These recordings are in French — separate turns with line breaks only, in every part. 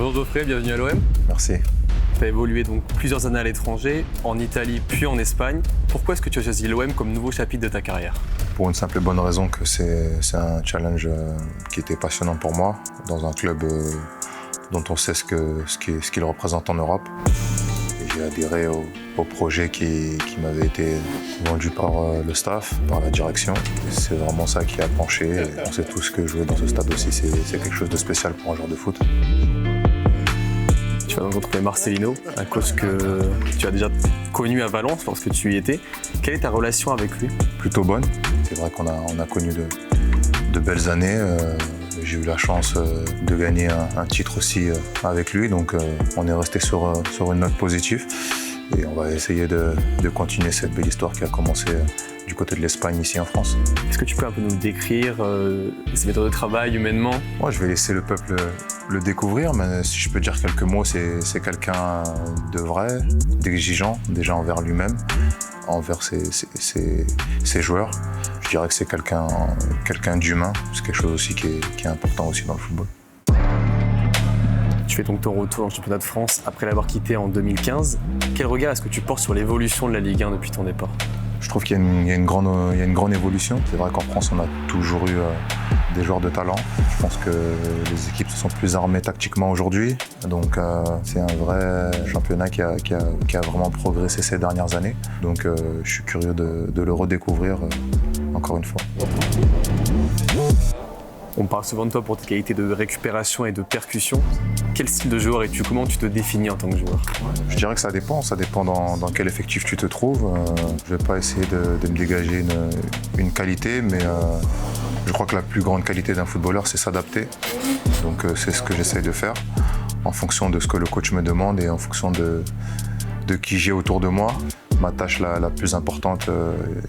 Bonjour Geoffrey, bienvenue à l'OM.
Merci.
Tu as évolué donc plusieurs années à l'étranger, en Italie puis en Espagne. Pourquoi est-ce que tu as choisi l'OM comme nouveau chapitre de ta carrière?
Pour une simple et bonne raison que c'est un challenge qui était passionnant pour moi, dans un club dont on sait ce qu'il représente en Europe. J'ai adhéré au projet qui m'avait été vendu par le staff, par la direction. C'est vraiment ça qui a penché. On sait tous que jouer dans ce stade aussi, c'est quelque chose de spécial pour un joueur de foot.
Tu vas donc retrouver Marcelino, un coach que tu as déjà connu à Valence lorsque tu y étais. Quelle est ta relation avec lui?
Plutôt bonne. C'est vrai qu'on a connu de belles années. J'ai eu la chance de gagner un titre aussi avec lui, donc on est resté sur une note positive et on va essayer de continuer cette belle histoire qui a commencé du côté de l'Espagne, ici en France.
Est-ce que tu peux un peu nous décrire ses méthodes de travail humainement?
Moi, je vais laisser le peuple le découvrir, mais si je peux dire quelques mots, c'est quelqu'un de vrai, d'exigeant, déjà envers lui-même, envers ses joueurs. Je dirais que c'est quelqu'un d'humain, c'est quelque chose aussi qui est important aussi dans le football.
Tu fais donc ton retour en championnat de France après l'avoir quitté en 2015. Quel regard est-ce que tu portes sur l'évolution de la Ligue 1 depuis ton départ?
Je trouve qu'il y a une grande évolution. C'est vrai qu'en France, on a toujours eu des joueurs de talent. Je pense que les équipes se sont plus armées tactiquement aujourd'hui. Donc c'est un vrai championnat qui a vraiment progressé ces dernières années. Donc je suis curieux de le redécouvrir encore une fois.
On parle souvent de toi pour tes qualités de récupération et de percussion. Quel style de joueur es-tu? Comment tu te définis en tant que joueur?
Je dirais que ça dépend dans quel effectif tu te trouves. Je ne vais pas essayer de me dégager une qualité, mais je crois que la plus grande qualité d'un footballeur, c'est s'adapter. Donc c'est ce que j'essaye de faire, en fonction de ce que le coach me demande et en fonction de qui j'ai autour de moi. Ma tâche la plus importante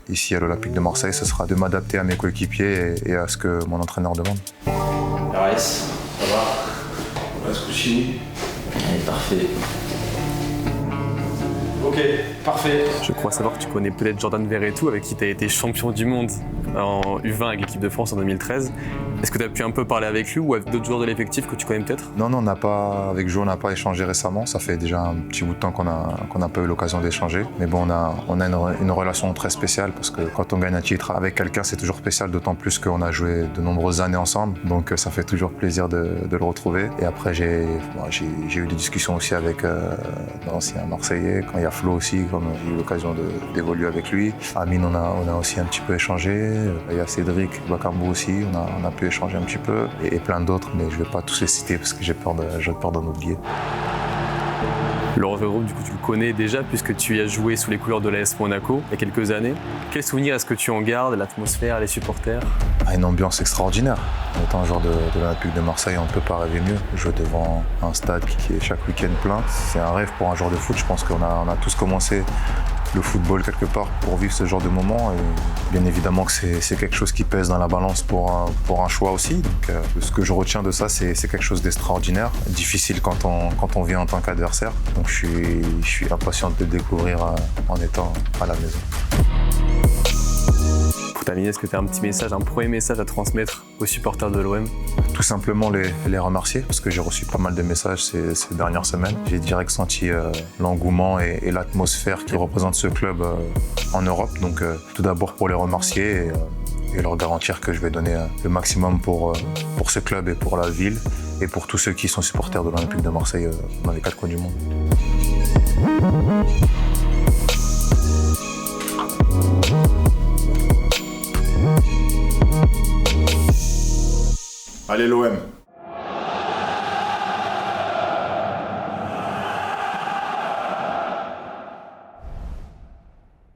ici à l'Olympique de Marseille, ce sera de m'adapter à mes coéquipiers et à ce que mon entraîneur demande.
RS, ça va? On va se coucher. Allez, parfait. Ok, parfait.
Je crois savoir que tu connais peut-être Jordan Verretou, avec qui tu as été champion du monde en U20 avec l'équipe de France en 2013. Est-ce que tu as pu un peu parler avec lui ou avec d'autres joueurs de l'effectif que tu connais peut-être?
Non, avec Joe, on n'a pas échangé récemment. Ça fait déjà un petit bout de temps qu'on n'a pas eu l'occasion d'échanger. Mais bon, on a une relation très spéciale parce que quand on gagne un titre avec quelqu'un, c'est toujours spécial, d'autant plus qu'on a joué de nombreuses années ensemble. Donc ça fait toujours plaisir de le retrouver. Et après, j'ai eu des discussions aussi avec l'ancien Marseillais, quand il y a Flo aussi, comme j'ai eu l'occasion d'évoluer avec lui. Amine, on a aussi un petit peu échangé. Il y a Cédric Bakambu aussi, on a pu échanger un petit peu. Et plein d'autres, mais je ne vais pas tous les citer parce que j'ai peur d'en oublier.
Laurent Verretou, du coup, tu le connais déjà puisque tu y as joué sous les couleurs de l'AS Monaco il y a quelques années. Quel souvenir est-ce que tu en gardes? L'atmosphère, les supporters?
Une ambiance extraordinaire. En étant joueur de l'Olympique de Marseille, on ne peut pas rêver mieux. Jouer devant un stade qui est chaque week-end plein, c'est un rêve pour un joueur de foot. Je pense qu'on a tous commencé le football quelque part pour vivre ce genre de moment. Et bien évidemment que c'est quelque chose qui pèse dans la balance pour un choix aussi. Donc, ce que je retiens de ça, c'est quelque chose d'extraordinaire, difficile quand on vient en tant qu'adversaire. Donc je suis impatient de le découvrir en étant à la maison.
Pour terminer, est-ce que tu as un premier message à transmettre aux supporters de l'OM?
Tout simplement les remercier parce que j'ai reçu pas mal de messages ces dernières semaines. J'ai direct senti l'engouement et l'atmosphère qui représente ce club en Europe. Donc tout d'abord pour les remercier et leur garantir que je vais donner le maximum pour ce club et pour la ville et pour tous ceux qui sont supporters de l'Olympique de Marseille dans les 4 coins du monde.
Allez l'OM!